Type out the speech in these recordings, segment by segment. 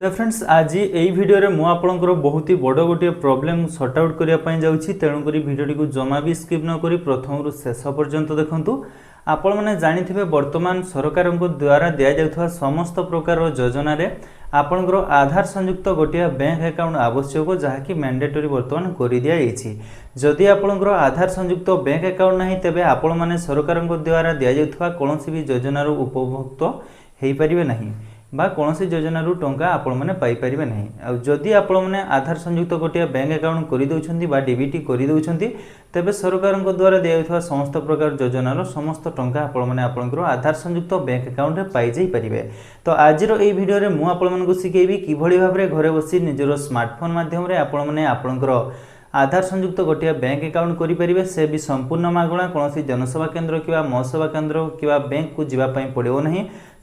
तो फ्रेंड्स आज यही वीडियो रे मु आपनकर बहुत ही बड़ गोटे प्रॉब्लम सॉर्ट आउट करिया पई जाउछि। तेणुक भिडियोटी को जमा भी स्किप न करी प्रथम शेष पर्यंत देखंतु। आपण मैंने जानिथिबे वर्तमान सरकार द्वारा दिया जाउथवा समस्त प्रकार योजना रे आपनकर आधार संयुक्त गोटे बैंक अकाउंट आवश्यक जहाँकि मैंडेटरी वर्तमान कर दिया जाइछि। जदि आपनकर आधार संयुक्त बैंक अकाउंट नहीं तेबे आपण माने सरकार द्वारा दिया जाउथवा कोनोसी भी योजनार उपभोक्त हो पारिबे नहीं बा कौन सी योजनारू टंका आपण मैंने पाइपर नहीं। आदि आपण मैंने आधार संयुक्त गोटे बैंक अकाउंट करदे बा डीबीटी करदे तेबे सरकार द्वारा दिया समस्त प्रकार योजनार समस्त टंका आपण मैंने आपंकर आधार संयुक्त बैंक अकाउंट में पाई जाई परिबे। तो आज यही वीडियो रे मु आपण मानकु सिखेबी किभଳି भाबरे घरे बसी निजर स्मार्टफोन माध्यम रे आपण मैंने आपंकर आधार संयुक्त गोटे बैंक अकाउंट करेंगे से भी संपूर्ण मागणा कौन जनसेवा केन्द्र कि महसेवा केन्द्र कि बैंक को जीवाई पड़ो ना।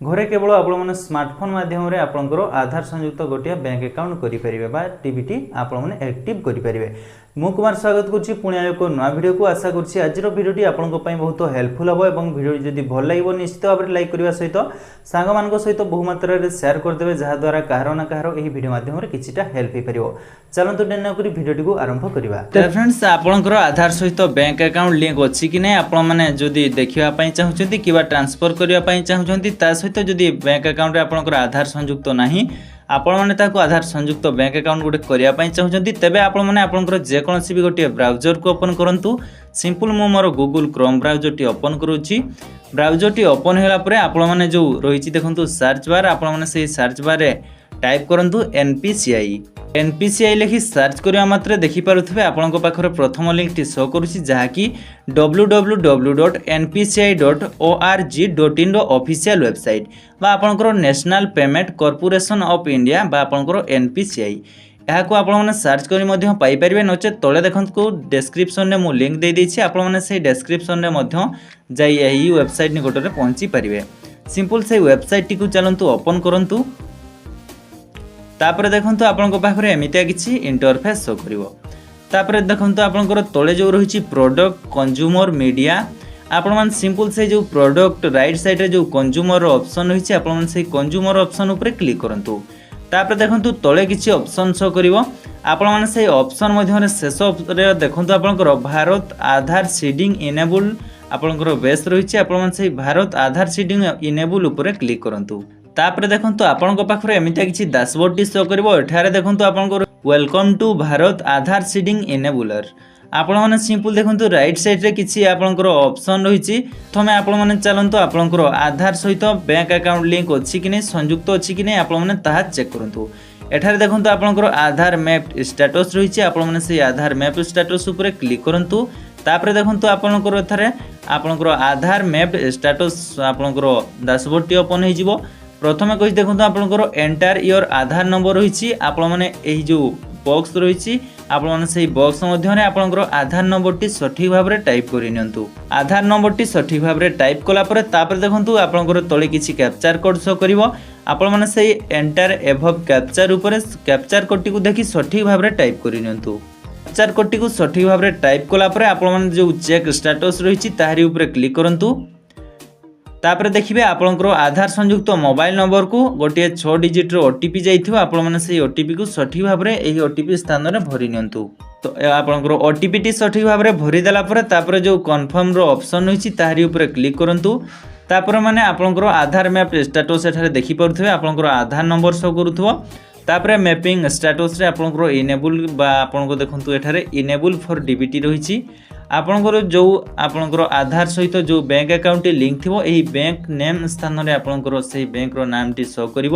घरे केवल आपने स्मार्टफोन माध्यम आपंकर आधार संयुक्त गोटे बैंक अकाउंट करेंगे बा डीबीटी आपने एक्टिव करेंगे। मु कुमार स्वागत करुच्ची पुणी एक नया वीडियो को आशा करुच्ची आज वीडियोटी आपंक बहुत हेल्पफुल हम और वीडियो जदि भल लगे निश्चित भाव में लाइक करने सहित सांग मान सहित बहुमात्रा सेयार करदे जहाद्वारा कହାର ना कହାର यही वीडियो माध्यम किछिटा हेल्प हो पार। चलतु डेरी न करी वीडियोटी को आरंभ करवा। तो फ्रेंड्स आपंकर आधार सहित बैंक अकाउंट लिंक अच्छी कि नहीं आपण मैंने जदि देखापी चाहते कि ट्रांसफर करने चाहते ता सहित जदि बैंक अकाउंट आपंकर आधार संयुक्त नहीं आपण मैंने आधार संयुक्त बैंक अकाउंट गोटे करने चाहते तेबे आपण मैंने आपंकर जेकोसी भी गोटे ब्राउजर को ओपन करूँ। सिंपल मु मोर गूगल क्रोम ब्राउजर टी ओपन करुच्ची। ब्राउजर टी ओपन होगापर आपण मैंने जो रही देखो सर्च बार आपण मैंने से सर्च बार टाइप करूँ एनपीसीआई लिखि सर्च करने मात्र देखिपे आपण पाखे प्रथम लिंक टी शो करुच्ची जहाँकि www.npci.org.in ऑफिशियल वेबसाइट बा आपणकर national payment corporation of India बा आपणकर एनपीसीआई यहाँ आपने सर्च कर पाइपर नचे तले देखो डेस्क्रिप्शन में मु लिंक दे देछि आपण मैंने से डेस्क्रिप्शन में यही वेबसाइट निकट में पहुँची पारे। सिंपल से वेबसाइट टी को चलतु ओपन करूँ। तापर देखो आपण पाखे एमतिया किसी इंटरफेस शो कर देखो आपंकर तले जो रही प्रोडक्ट कंज्यूमर मीडिया आपण मैंने सिंपल से जो प्रोडक्ट राइट साइड रे जो कंज्यूमर ऑप्शन रही है से कंज्यूमर ऑप्शन उपर क्लिक करूँ। तापर देखो तले किसी ऑप्शन शो कर आपण मैंने से ऑप्शन मध्य शेष देखो आपंकर भारत आधार सीडिंग इनेबल आपंकर बेस रही है भारत आधार सीडिंग इनेबल उपर क्लिक करूँ। तापर देखो आपण पाखे एमतिया किसी डैशबोर्ड टी शो कर देखो आपंकर welcome to Bharat Aadhaar seeding enabler आपण मैंने सिंपल देखो राइट साइड रे किसी आपंकर ऑप्शन रही प्रथम आपण मैंने चलतु आपंकर आधार सहित बैंक अकाउंट लिंक अच्छी कि नहीं संयुक्त अच्छी कि नहीं आपण मैंने ताहा चेक करूँ। एठारे देखो आपंकर आधार मैप स्टेटस रही है आपण मैंने से आधार मैप स्टेटस उपर क्लिक करूँ। तापर देखो आपंकर एथारे आपंकर आधार मैप स्टेटस आपंकर डैशबोर्ड टी ओपन हो प्रथम कही देखो आपंकर एंटर योर आधार नंबर रही आपण मैंने यही जो बॉक्स रही आपण मैंने से बॉक्स मध्य आपंकर आधार नंबर टी सठिक भाव में टाइप कर आधार नंबर टी सठिक भाव में टाइप कलापर देखो आपंकर तले किसी कैप्चर कोड शो कर आपण मैंने से एंटर एभव कैप्चर उपर कैप्चर कोड टी को देखि सठिक भाव में टाइप कर कैप्चर कोड टी को सठिक भाव में टाइप कलापर आपण मैंने जो चेक स्टेटस रही तारी उपर क्लिक करूँ। तापर देखिए आपंकर आधार संयुक्त मोबाइल नंबर को गोटे 6 डिजिट ओटीपी जाइथिबो आपण माने से ओटीपी को सठिक भाव में यही ओटीपी स्थान में भरी नियंतु। तो आपंकर ओटीपी टी सठिक भाव में भरी देला परे तापर जो कन्फर्म रो ऑप्शन रही तारी ऊपर क्लिक करंतु। तापर माने आपंकर आधार मैप स्टेटस एठारे देखि परथबे आपंकर आधार नंबर शो करूथबो। तापर मैपिंग स्टेटस रे आपंकर इनेबल बा आपनको देखंतु एठारे इनेबल फॉर डीबीटी रही आपंकर जो आपंकर आधार सहित जो बैंक अकाउंट लिंक थी यही बैंक नेम स्थान में आपंकर से बैंक नाम टी शो कर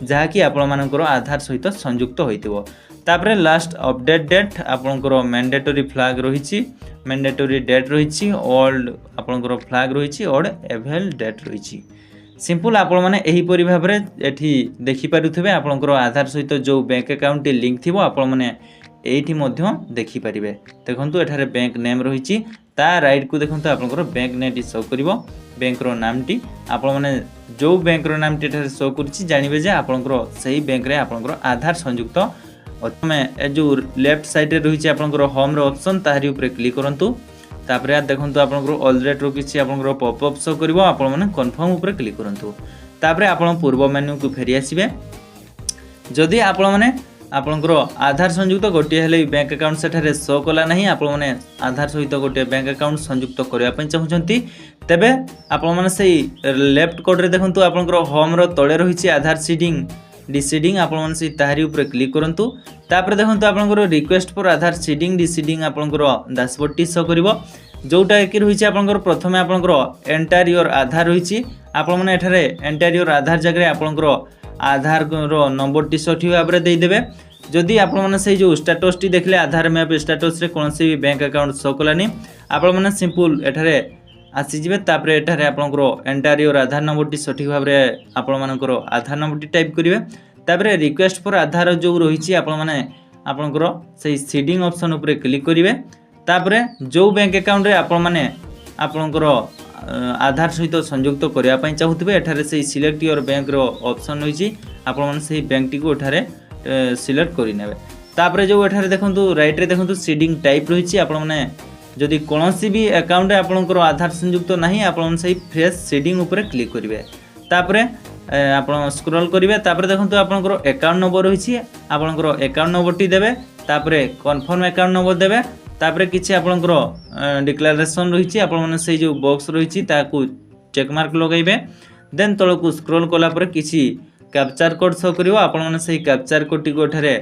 जहाँकि आपण मानकर आधार सहित संयुक्त होइतिबो। तापर लास्ट अपडेट डेट आपंकर मैंडेटरी फ्लैग रही मैंडेटरी डेट रही ओल्ड आपंकर फ्लैग रही ओल्ड एवेल डेट रही। सिंपल आपण मैंने यहीपरि भाव में एठी देखिपारुथिबे आपंकर आधार सहित जो बैंक अकाउंट लिंक थी आपण मैंने एठी मध्य देखिपारे। देखो एठारे बैंक नेम रही राइट को देखो आपंकर बैंक नेम टी शो कर बैंक रो नाम टी आपण मैंने जो बैंक रो नाम टी एठारे शो करुच्ची जानवे जे आपंकर सही बैंक रे आपंकर आधार संयुक्त में जो लेफ्ट साइड रे रही आपंकर होम रो ऑप्शन तारी ऊपर क्लिक करंतु। तापर देखो आपंकर ऑलरेडी रो किसी आपंकर पॉपअप शो कर आपण मैंने कन्फर्म ऊपर क्लिक करंतु। तापर आपण पूर्व मेन्यू को फेरी आसीबे। जदि आपण मैंने आपणकर आधार संयुक्त गोटे हेले बैंक अकाउंट सेठारे शो कला नहीं आपण मैंने आधार सहित गोटे बैंक अकाउंट संयुक्त करने चाहूँगी तेबे आपण मैंने से लेफ्ट कोड्रे देखु आपणकर होम तले रही आधार सीडिंग डिसीडिंग आपण मैंने से ताहारी ऊपर क्लिक करूँ तापर देखो आपणकर रिक्वेस्ट फॉर आधार सीडिंग डिसीडिंग आपणकर डैशबोर्ड टी शो करिवो जोटा कि रही आपणकर प्रथमे आपणकर एंटर योर आधार रही आपण मैंने एठारे एंटर योर आधार जगह आपणकर आधार नंबर टी सठिक भाव में देदेवे जदि आपण मैंने से जो स्टेटस टी देखले आधार मैप स्टेटस रे कौन भी बैंक अकाउंट शो कलानी आपण मैंने सिंपल एठारे आसीजे तापर एठारे आपणकर enter your Aadhaar number T सठिक भाव में आपण मानकर आधार नंबर टी टाइप करेंगे तापर रिक्वेस्ट फॉर आधार जो रही आपण मैंने आपणकर से सीडिंग ऑप्शन उपरे क्लिक करेंगे तापर जो बैंक अकाउंट रे आपण मैंने आपणकर आधार सहित संयुक्त करने चाहूथे एठारे से सिलेक्ट योर बैंक रो ऑप्शन रही आपण मैंने से बैंक टी को एठारे सिलेक्ट करने तापर जो एठारे देखंतु राइट रे देखंतु सीडिंग टाइप रही आपण मैंने जदि कौन भी अकाउंट रे आपणकर आधार संयुक्त नहीं आपण से फ्रेश सीडिंग उपरे क्लिक करेंगे तापर आपण स्क्रॉल करेंगे तापर देखंतु आपणकर अकाउंट नंबर रही आपणकर अकाउंट नंबर टी देबे तापर कन्फर्म अकाउंट नंबर देबे तापर किसी आपणकर डिक्लेरेशन रही आपण मैंने से जो बॉक्स रही ताकू चेकमार्क लगेबे देन तल को स्क्रॉल कला पर किसी कैप्चर कोड शो करिवो आपण मैंने से कैप्चर कोड टी को एठारे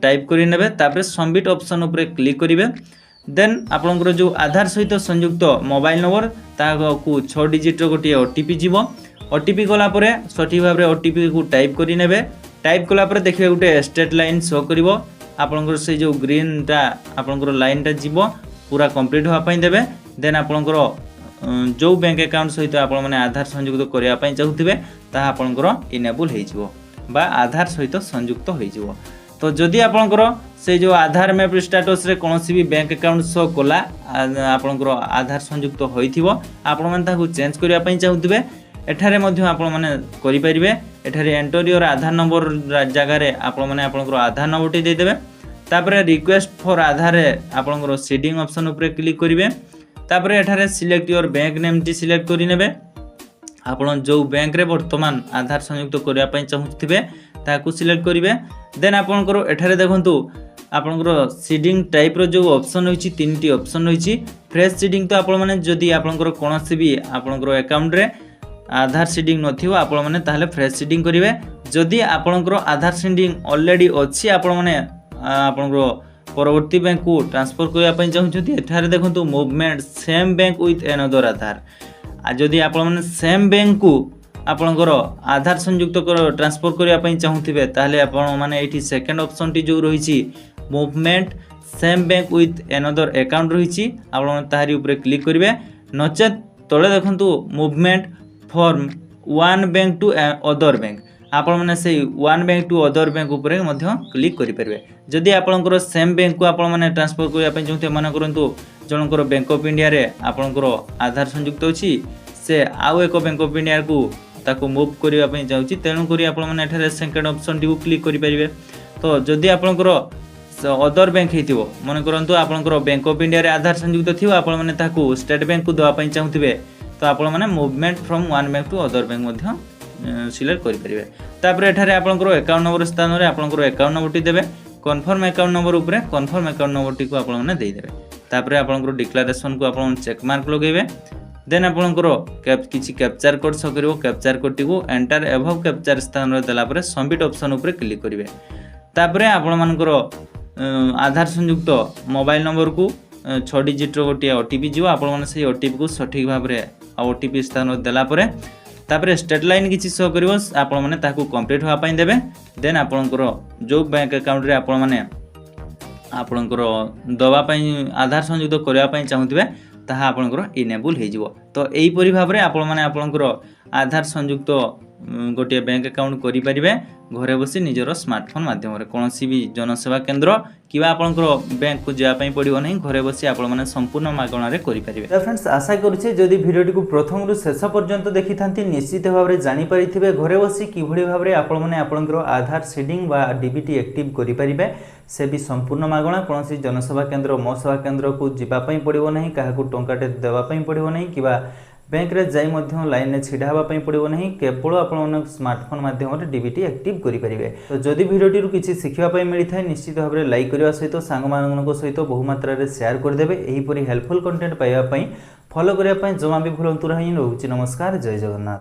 टाइप करि नेबे तापर सबमिट ऑप्शन उपरे क्लिक करिवे देन आपणकर जो आधार सहित संयुक्त मोबाइल नंबर ताकू 6 डिजिट गोटे ओटीपी जीवो ओटीपी गला पर सठिक भाव में ओटीपी को टाइप करि नेबे टाइप कला पर देखिए गोटे स्ट्रेट लाइन शो करिवो आपणकर से जो ग्रीन टा आपणकर लाइन टा जीवो पूरा कंप्लीट होआ पई देबे देन आपणकर जो बैंक अकाउंट सहित आपण माने आधार संयुक्त करिया पई चाहूथिबे ता आपणकर इनेबल हो जिवो बा आधार सहित संयुक्त हो जिवो तो जदि आपणकर से जो आधार मैप स्टेटस रे कोनोसी भी बैंक अकाउंट शो कला आपणकर आधार संयुक्त होइथिबो आपण माने ताकू चेंज करिया पई चाहूथिबे एठारे मध्य आपण माने करि परिबे एठारे एंटर योर आधार नंबर जगह रे आपण माने आपणकर आधार नंबर टी दे देबे तापर रिक्वेस्ट फॉर आधार रे आपणकर सीडिंग ऑप्शन ऊपर क्लिक करिवे तापर एठारे सिलेक्ट योर बैंक नेम टी सिलेक्ट करि नेबे आपण जो बैंक रे वर्तमान आधार संयुक्त करिया पई चाहूथिबे ताकू सिलेक्ट करिवे देन आपणकर एठारे देखंतु आपणकर सीडिंग टाइप रो जो ऑप्शन रही तीन ऑप्शन रही फ्रेश सीडिंग तो आपण माने जदि आपणकर कोनोसी भी आपणकर अकाउंट रे आधार सीडिंग नथिबो आपण माने ताहले फ्रेश सीडिंग करिवे जदि आपणकर आधार सीडिंग ऑलरेडी अछि आपण माने आपणकर परवर्ती बैंक को ट्रांसफर करिया पई चाहूछथि एठारे देखंतु movement same bank with another Aadhaar जदि आपण माने सेम बैंक को आपणकर आधार संयुक्त ट्रांसफर करिया पई चाहूथिबे ताहले आपण माने एठी सेकंड ऑप्शन टी जो रही movement same bank with another account रही आपण ताहारी ऊपर क्लिक करिवे नचेत तळे देखंतु movement form one bank to other bank आपण माने से one bank to other bank ऊपर मध्य क्लिक करि परिबे जदि आपणकर सेम बैंक को आपण माने ट्रांसफर करिया पई चाहूथे माने करंतु जनकर बैंक ऑफ इंडिया रे आपणकर आधार संयुक्त अछि से आउ एक बैंक ऑफ इंडिया को ताको मूव करिया पई जाउची तेणु करी आपण माने एठारे सेकंड ऑप्शन टी को क्लिक करि परिबे तो जदि आपणकर अदर बैंक हेतिबो माने करंतु आपणकर बैंक ऑफ इंडिया रे आधार संयुक्त थिबो आपण माने ताको स्टेट बैंक को दवा पई चाहूथिबे तो आपण माने movement from one bank to other bank मध्य सिलेक्ट करि परिबे तापर एठारे आपणकर अकाउंट नंबर स्थान रे आपणकर अकाउंट नंबर टी देबे कन्फर्म अकाउंट नंबर ऊपर कन्फर्म अकाउंट नंबर टी को आपण माने देई देबे तापर आपणकर डिक्लेरेशन को आपण चेक मार्क लगेबे देन आपणकर किसी कैप्चर कोड शो करिवो कैप्चर कोड टी को एंटर अबव कैप्चर स्थान रे देला परे सबमिट ऑप्शन ऊपर क्लिक करिवे तापर आपण मानकर आधार संयुक्त मोबाइल नंबर को 6 डिजिट रो गोटे ओटीपी जीव आपण माने से ओटीपी को सठिक भाव रे ओटीपी स्थान देला परे तापर स्टेट लाइन किसी शो करिवो आपण माने ताकू कंप्लीट होआ पई देबे देन आपणकर जो बैंक अकाउंट रे आपण माने आपणकर दवा पई आधार संयुक्त करबा पई चाहूथिबे ताहा आपणकर इनेबल हो जिवो तो एही परि भाव रे आपण माने आपणकर आधार संयुक्त गोटे बैंक अकाउंट करि परिबे घरे बसी निजर स्मार्टफोन माध्यम रे कोनोसी भी जनसेवा केंद्र किबा आपणकर बैंक को जा पई पड़िबो नहीं घरे बसी आपण माने संपूर्ण मागणा रे करि परिबे तो फ्रेंड्स आशा करूछे जदि वीडियो को प्रथम रु शेष पर्यंत देखि थांती निश्चित भाव रे जानि परिथिबे घरे बसी किभଳି भाव रे आपण माने आपणकर आधार सीडिंग बा डीबीटी एक्टिव करि परिबे से भी संपूर्ण मागणा कोनोसी जनसेवा केंद्र मो सेवा केंद्र को जिबा पई पड़िबो नहीं काहा को टंकाटे देबा पई पड़िबो नहीं किबा बैंक रे जाई मध्य लाइन में छिड़ा हवा पई पड़िबो नहीं, केवल आपण स्मार्टफोन माध्यम डीबीटी एक्टिव करेंगे। तो जदि भिडियो किसी शिखा मिली है निश्चित भाव में लाइक करने सहित सांग सहित बहु मात्रा शेयर करदे। यहीपरि हेल्पफुल कंटेंट पाइबा फॉलो करने जमा भी भूलु नहीं। रोचे नमस्कार, जय जगन्नाथ।